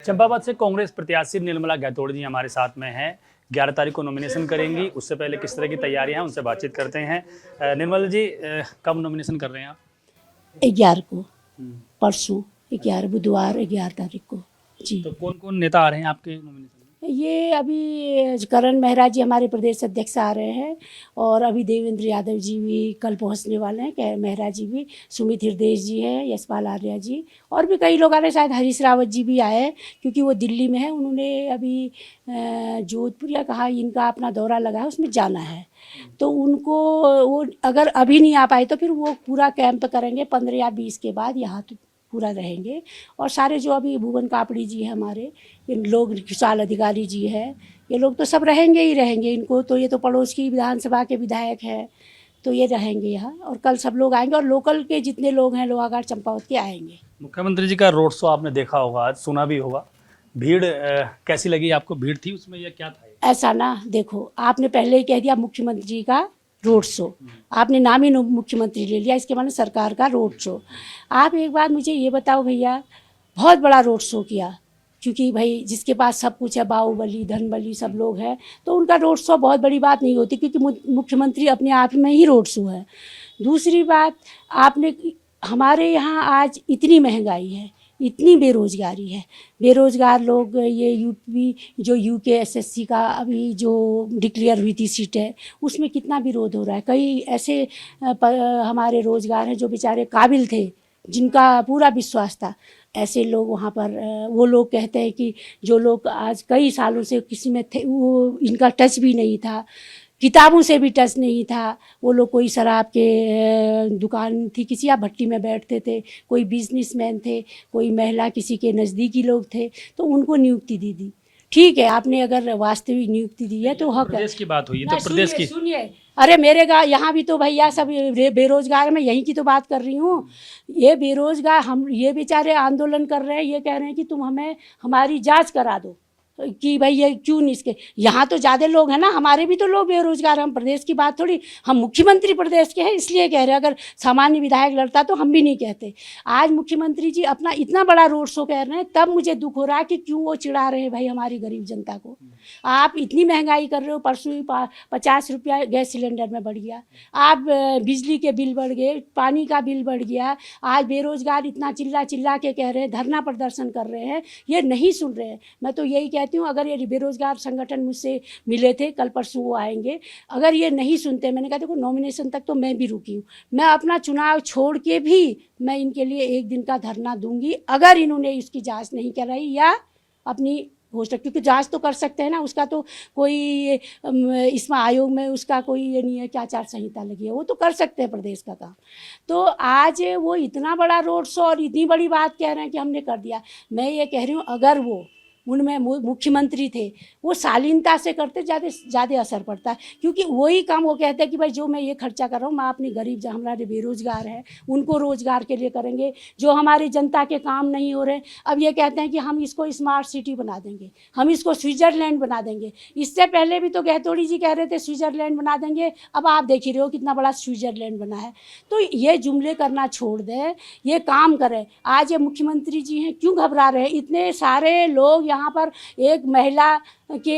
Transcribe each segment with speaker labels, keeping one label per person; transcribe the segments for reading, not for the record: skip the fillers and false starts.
Speaker 1: चंपावत से कांग्रेस प्रत्याशी निर्मला गैतोड़ जी हमारे साथ में हैं। 11 तारीख को नॉमिनेशन करेंगी। उससे पहले किस तरह की तैयारियां हैं उनसे बातचीत करते हैं। निर्मला जी, कब नॉमिनेशन कर रहे हैं आप?
Speaker 2: 11 को, परसों 11 बुधवार 11 तारीख को जी।
Speaker 1: तो कौन कौन नेता आ रहे हैं आपके नॉमिनेशन में?
Speaker 2: ये अभी करण मेहरा जी हमारे प्रदेश अध्यक्ष आ रहे हैं और अभी देवेंद्र यादव जी भी कल पहुंचने वाले हैं, मेहरा जी भी, सुमित हृदय जी हैं, यशपाल आर्या जी और भी कई लोग आ रहे हैं। शायद हरीश रावत जी भी आए हैं क्योंकि वो दिल्ली में है। उन्होंने अभी जोधपुर या कहा इनका अपना दौरा लगा है, उसमें जाना है। तो उनको वो अगर अभी नहीं आ पाए तो फिर वो पूरा कैंप करेंगे 15 या 20 के बाद यहाँ तो पूरा रहेंगे। और सारे जो अभी भुवन कापड़ी जी हैं हमारे, इन लोग, विशाल अधिकारी जी हैं, ये लोग तो सब रहेंगे ही रहेंगे। इनको तो ये तो पड़ोस की विधानसभा के विधायक हैं, तो ये रहेंगे यहाँ। और कल सब लोग आएंगे और लोकल के जितने लोग हैं लोहाघाट चंपावत के आएंगे।
Speaker 1: मुख्यमंत्री जी का रोड शो आपने देखा होगा, आज सुना भी होगा। भीड़ कैसी लगी आपको? भीड़ थी उसमें या क्या था?
Speaker 2: ऐसा ना देखो, आपने पहले ही कह दिया मुख्यमंत्री जी का रोड शो, आपने नाम ही मुख्यमंत्री ले लिया, इसके माने सरकार का रोड शो। आप एक बात मुझे ये बताओ भैया, बहुत बड़ा रोड शो किया क्योंकि भाई जिसके पास सब कुछ है, बाहुबली धनबली सब लोग हैं, तो उनका रोड शो बहुत बड़ी बात नहीं होती क्योंकि मुख्यमंत्री अपने आप में ही रोड शो है। दूसरी बात, आपने हमारे यहाँ आज इतनी महंगाई है, इतनी बेरोज़गारी है, बेरोज़गार लोग, ये यूपी जो यूकेएसएससी का अभी जो डिक्लेयर हुई थी सीट है, उसमें कितना विरोध हो रहा है। कई ऐसे हमारे रोज़गार हैं जो बेचारे काबिल थे, जिनका पूरा विश्वास था, ऐसे लोग वहाँ पर, वो लोग कहते हैं कि जो लोग आज कई सालों से किसी में थे, वो इनका टच भी नहीं था, किताबों से भी टच नहीं था, वो लोग कोई शराब के दुकान थी किसी, या भट्टी में बैठते थे, कोई बिजनेसमैन थे, कोई महिला किसी के नज़दीकी लोग थे, तो उनको नियुक्ति दी। ठीक है, आपने अगर वास्तविक नियुक्ति दी है तो हक है।
Speaker 1: प्रदेश की बात हुई है तो प्रदेश की
Speaker 2: सुनिए, अरे मेरे यहाँ भी तो भैया सब बेरोजगार, मैं यहीं की तो बात कर रही हूँ। ये बेरोजगार, हम ये बेचारे आंदोलन कर रहे हैं, ये कह रहे हैं कि तुम हमें हमारी जांच करा दो कि भाई ये क्यों नहीं, इसके यहाँ तो ज़्यादा लोग हैं ना, हमारे भी तो लोग बेरोजगार। हम प्रदेश की बात थोड़ी, हम मुख्यमंत्री प्रदेश के हैं इसलिए कह रहे हैं। अगर सामान्य विधायक लड़ता तो हम भी नहीं कहते। आज मुख्यमंत्री जी अपना इतना बड़ा रोड शो कर रहे हैं, तब मुझे दुख हो रहा है कि क्यों वो चिढ़ा रहे हैं भाई हमारी गरीब जनता को। आप इतनी महंगाई कर रहे हो, परसों ही 50 रुपया गैस सिलेंडर में बढ़ गया, आप बिजली के बिल बढ़ गए, पानी का बिल बढ़ गया। आज बेरोजगार इतना चिल्ला चिल्ला के कह रहे हैं, धरना प्रदर्शन कर रहे हैं, ये नहीं सुन रहे हैं। मैं तो यही कहती हूँ, अगर ये बेरोजगार संगठन मुझसे मिले थे, कल परसों वो आएंगे, अगर ये नहीं सुनते, मैंने कहा देखो नॉमिनेशन तक तो मैं भी रुकी हूँ, मैं अपना चुनाव छोड़ के भी मैं इनके लिए एक दिन का धरना दूंगी अगर इन्होंने इसकी जांच नहीं कराई या अपनी घोषणा, क्योंकि जांच तो कर सकते हैं ना, उसका तो कोई इसमें आयोग में उसका कोई ये नहीं है कि आचार संहिता लगी है, वो तो कर सकते हैं प्रदेश का काम। तो आज वो इतना बड़ा रोड शो और इतनी बड़ी बात कह रहे हैं कि हमने कर दिया। मैं ये कह रही हूँ, अगर वो उनमें मुख्यमंत्री थे, वो शालीनता से करते, ज़्यादा असर पड़ता है। क्योंकि वही काम वो कहते हैं कि भाई जो मैं ये खर्चा कर रहा हूँ, मैं अपनी गरीब, जो हमारे बेरोजगार हैं उनको रोजगार के लिए करेंगे, जो हमारी जनता के काम नहीं हो रहे। अब ये कहते हैं कि हम इसको स्मार्ट सिटी बना देंगे, हम इसको स्विट्जरलैंड बना देंगे। इससे पहले भी तो गहतोड़ी जी कह रहे थे स्विट्जरलैंड बना देंगे, अब आप देख ही रहे हो कितना बड़ा स्विट्जरलैंड बना है। तो ये जुमले करना छोड़ दें, ये काम करें। आज ये मुख्यमंत्री जी हैं, क्यों घबरा रहे हैं? इतने सारे लोग यहाँ पर एक महिला के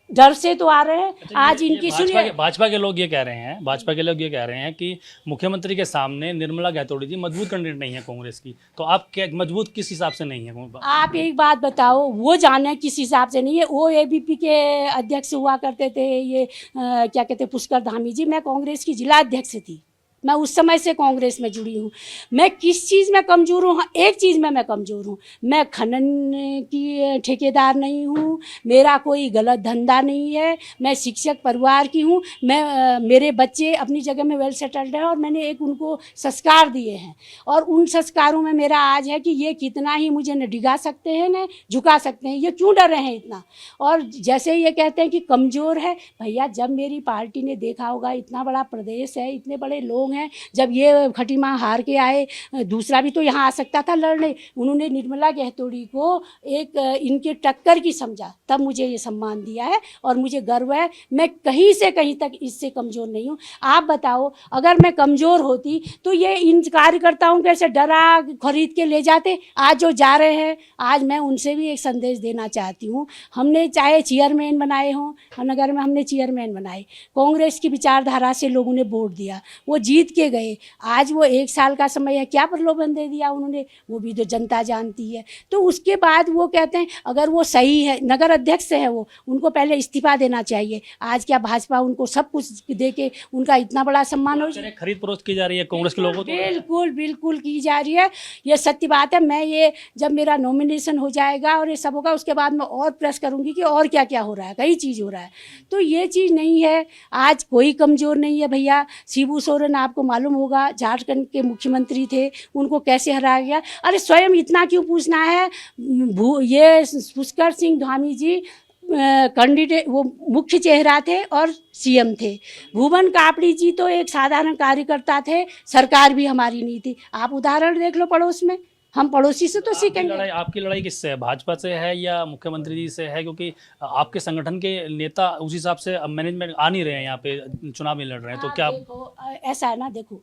Speaker 2: डर से तो आ रहे हैं। आज इनकी सुनिए,
Speaker 1: भाजपा के लोग ये कह रहे हैं कि मुख्यमंत्री के सामने निर्मला गैतोड़ी जी मजबूत कैंडिडेट नहीं है कांग्रेस की, तो आप क्या मजबूत किस हिसाब से नहीं है?
Speaker 2: आप एक बात बताओ, वो जाने किस हिसाब से नहीं है। वो एबीपी के अध्यक्ष हुआ करते थे, ये क्या कहते हैं, पुष्कर धामी जी। मैं कांग्रेस की जिला अध्यक्ष थी, मैं उस समय से कांग्रेस में जुड़ी हूँ। मैं किस चीज़ में कमज़ोर हूँ? एक चीज़ में मैं कमज़ोर हूँ, मैं खनन की ठेकेदार नहीं हूँ, मेरा कोई गलत धंधा नहीं है, मैं शिक्षक परिवार की हूँ, मैं मेरे बच्चे अपनी जगह में वेल सेटल्ड हैं और मैंने एक उनको संस्कार दिए हैं। और उन संस्कारों में मेरा आज है कि ये कितना ही मुझे न डिगा सकते हैं न झुका सकते हैं, ये क्यों डर रहे हैं इतना? और जैसे ये कहते हैं कि कमज़ोर है, भैया जब मेरी पार्टी ने देखा होगा इतना बड़ा प्रदेश है, इतने बड़े लोग हैं। जब ये खटीमा हार के आए, दूसरा भी तो यहाँ आ सकता था लड़ने, उन्होंने निर्मला गहतोड़ी को एक इनके टक्कर की समझा, तब मुझे ये सम्मान दिया है और मुझे गर्व है। मैं कहीं से कहीं तक इससे कमज़ोर नहीं हूँ। आप बताओ, अगर मैं कमज़ोर होती तो ये इन कार्यकर्ताओं को ऐसे डरा खरीद के ले जाते। आज जो जा रहे हैं, आज मैं उनसे भी एक संदेश देना चाहती हूँ। हमने चाहे चेयरमैन बनाए हों, नगर में हमने चेयरमैन बनाए, कांग्रेस की विचारधारा से लोगों ने वोट दिया, वो जीत के गए। आज वो 1 साल का समय है, क्या प्रलोभन दे दिया उन्होंने, वो भी तो जनता जानती है। तो उसके बाद वो कहते हैं अगर वो सही है, नगर अध्यक्ष है वो, उनको पहले इस्तीफा देना चाहिए। आज क्या भाजपा उनको सब कुछ दे के उनका इतना बड़ा सम्मान हो?
Speaker 1: खरीद फरोख्त की जा रही है कांग्रेस के लोगों को।
Speaker 2: बिल्कुल बिल्कुल की जा रही है, ये सत्य बात है। मैं ये जब मेरा नॉमिनेशन हो जाएगा और ये सब होगा, उसके बाद मैं और प्रेस करूंगी कि और क्या क्या हो रहा है, कई चीज़ हो रहा है। तो ये चीज़ नहीं है, आज कोई कमज़ोर नहीं है भैया। शिबू सोरेन आपको मालूम होगा, झारखंड के मुख्यमंत्री थे, उनको कैसे हराया गया। अरे स्वयं इतना क्यों पूछना है, ये पुष्कर सिंह धामी जी कैंडिडेट, वो मुख्य चेहरा थे और सीएम थे। भुवन कापड़ी जी तो एक साधारण कार्यकर्ता थे, सरकार भी हमारी नहीं थी। आप उदाहरण देख लो पड़ोस में, हम पड़ोसी से तो सीखेंगे।
Speaker 1: आपकी लड़ाई किससे है, भाजपा से है या मुख्यमंत्री जी से है? क्योंकि आपके संगठन के नेता उस हिसाब से मैनेजमेंट आ नहीं रहे हैं यहाँ पे, चुनाव में लड़ रहे हैं, तो क्या
Speaker 2: देखो, ऐसा है ना, देखो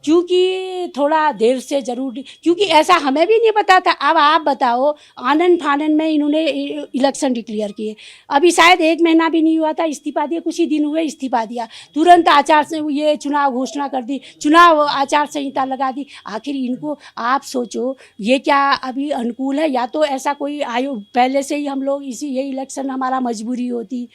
Speaker 2: क्योंकि थोड़ा देर से जरूर, क्योंकि ऐसा हमें भी नहीं पता था। अब आप बताओ, आनन फानन में इन्होंने इलेक्शन डिक्लेयर किए, अभी शायद 1 महीना भी नहीं हुआ था, इस्तीफा दिया, कुछ ही दिन हुए इस्तीफा दिया, तुरंत आचार से ये चुनाव घोषणा कर दी, चुनाव आचार संहिता लगा दी। आखिर इनको आप सोचो, ये क्या अभी अनुकूल है? या तो ऐसा कोई आयोग, पहले से ही हम लोग ये इलेक्शन हमारा मजबूरी होती।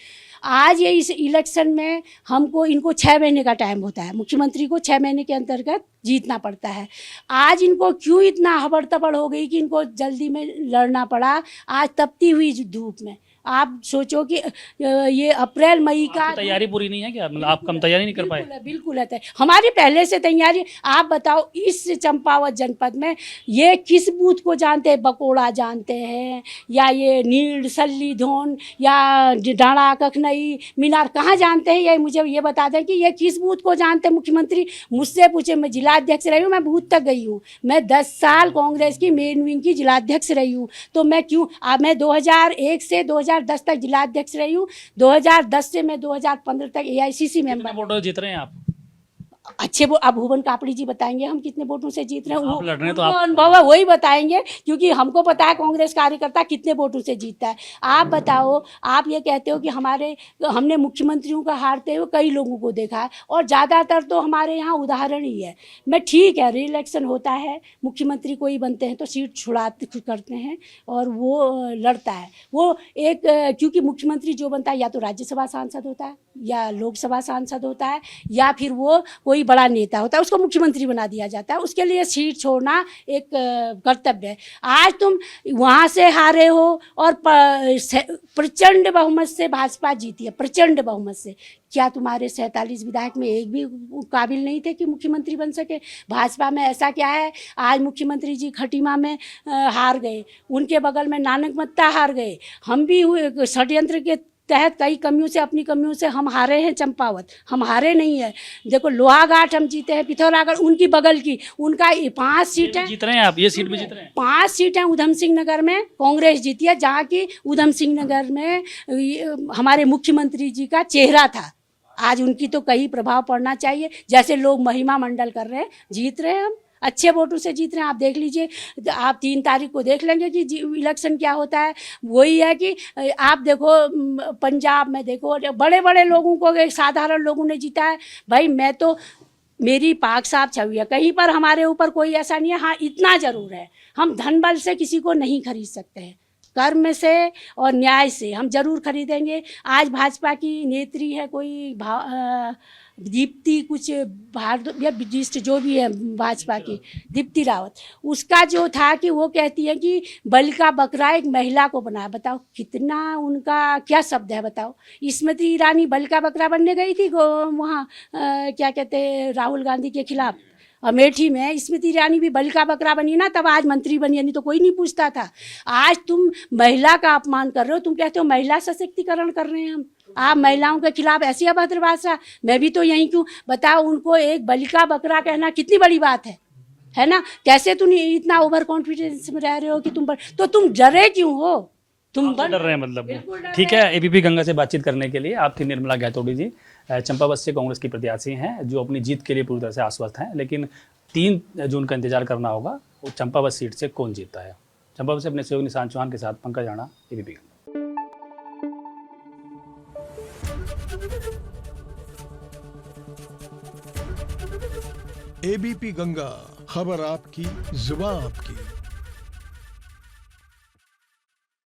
Speaker 2: आज ये इस इलेक्शन में हमको, इनको 6 महीने का टाइम होता है, मुख्यमंत्री को 6 महीने के अंतर्गत जीतना पड़ता है। आज इनको क्यों इतना हबड़ तबड़ हो गई कि इनको जल्दी में लड़ना पड़ा, आज तपती हुई धूप में। आप सोचो कि ये अप्रैल मई का
Speaker 1: तैयारी पूरी नहीं है क्या? मतलब आप कम तैयारी नहीं कर पाए?
Speaker 2: बिल्कुल है, हमारी पहले से तैयारी। आप बताओ, इस चंपावत जनपद में ये किस बूथ को जानते हैं? बकोड़ा जानते हैं, या ये नीड़, सल्ली, धोन, या डाड़ा, कखनई, मीनार, कहाँ जानते हैं? ये मुझे ये बता दें कि ये किस बूथ को जानते हैं मुख्यमंत्री? मुझसे पूछे, मैं जिलाध्यक्ष रही हूँ, मैं बूथ तक गई हूँ, मैं 10 साल कांग्रेस की मेन विंग की जिलाध्यक्ष रही हूँ। तो मैं क्यों, मैं 2001 से 2010 तक जिलाध्यक्ष रही हूँ, 2010 से मैं 2015 तक AICC मेंबर।
Speaker 1: वोटों जीत रहे हैं आप?
Speaker 2: अच्छे वो अब भुवन कापड़ी जी बताएंगे हम कितने वोटों से जीत रहे हैं।
Speaker 1: आप लड़ रहे हैं तो
Speaker 2: आप अनुभव है, वही बताएंगे, क्योंकि हमको पता है कांग्रेस कार्यकर्ता कितने वोटों से जीतता है। आप बताओ, आप ये कहते हो कि हमने मुख्यमंत्रियों का हारते हुए कई लोगों को देखा है, और ज़्यादातर तो हमारे यहाँ उदाहरण ही है। मैं ठीक है, री इलेक्शन होता है, मुख्यमंत्री कोई बनते हैं तो सीट छुड़ाते करते हैं और वो लड़ता है। वो एक, क्योंकि मुख्यमंत्री जो बनता है या तो राज्यसभा सांसद होता है, या लोकसभा सांसद होता है, या फिर वो कोई बड़ा नेता होता है, उसको मुख्यमंत्री बना दिया जाता है। उसके लिए सीट छोड़ना एक कर्तव्य है। आज तुम वहाँ से हारे हो और प्रचंड बहुमत से भाजपा जीती है, प्रचंड बहुमत से। क्या तुम्हारे 47 विधायक में एक भी काबिल नहीं थे कि मुख्यमंत्री बन सके? भाजपा में ऐसा क्या है? आज मुख्यमंत्री जी खटीमा में हार गए, उनके बगल में नानक मत्ता हार गए, हम भी हुए षड्यंत्र के तहत कई कमियों से, अपनी कमियों से हम हारे हैं। चंपावत हम हारे नहीं है, देखो लोहाघाट हम जीते हैं, पिथौरागढ़ उनकी बगल की, उनका 5 सीटें
Speaker 1: जीत रहे हैं आप, ये सीट भी जीत रहे हैं।
Speaker 2: 5 सीटें उधम सिंह नगर में कांग्रेस जीती है, जहाँ की उधम सिंह नगर में हमारे मुख्यमंत्री जी का चेहरा था। आज उनकी तो कहीं प्रभाव पड़ना चाहिए, जैसे लोग महिमा मंडल कर रहे हैं, जीत रहे हैं हम, अच्छे वोटों से जीत रहे हैं। आप देख लीजिए, आप 3 तारीख को देख लेंगे कि इलेक्शन क्या होता है। वही है कि आप देखो पंजाब में देखो, बड़े बड़े लोगों को, साधारण लोगों ने जीता है। भाई मैं तो, मेरी पाक साफ छवि है, कहीं पर हमारे ऊपर कोई ऐसा नहीं है। हाँ इतना ज़रूर है, हम धन बल से किसी को नहीं खरीद सकते हैं, कर्म से और न्याय से हम जरूर खरीदेंगे। आज भाजपा की नेत्री है कोई दीप्ति कुछ भारत या विशिष्ट जो भी है भाजपा की, दीप्ति रावत, उसका जो था कि वो कहती है कि बलि का बकरा एक महिला को बनाया। बताओ कितना उनका क्या शब्द है, बताओ। स्मृति ईरानी बलि का बकरा बनने गई थी वहाँ क्या कहते हैं, राहुल गांधी के खिलाफ अमेठी में। स्मृति ईरानी भी बलि का बकरा बनी ना, तब आज मंत्री बनी, नहीं तो कोई नहीं पूछता था। आज तुम महिला का अपमान कर रहे हो, तुम कहते हो महिला सशक्तिकरण कर रहे हैं हम। आप महिलाओं के खिलाफ ऐसी अभद्र भाषा, मैं भी तो यहीं क्यों बताओ, उनको एक बलि का बकरा कहना कितनी बड़ी बात है ना। कैसे तुम इतना ओवर कॉन्फिडेंस में रह रहे हो कि तो तुम डरे क्यों हो, तुम
Speaker 1: डर रहे हैं मतलब। ठीक है, एबीपी गंगा से बातचीत करने के लिए आप थी निर्मला गायतोड़ी जी, चंपावत से कांग्रेस की प्रत्याशी हैं जो अपनी जीत के लिए पूरी तरह से आश्वस्त हैं, लेकिन 3 जून का इंतजार करना होगा वो चंपावत सीट से कौन जीतता है। चंपावत से अपने सहयोगी निशांत चौहान के साथ पंकज राणा, एबीपी गंगा।
Speaker 3: एबीपी गंगा, खबर आपकी, जुबान आपकी।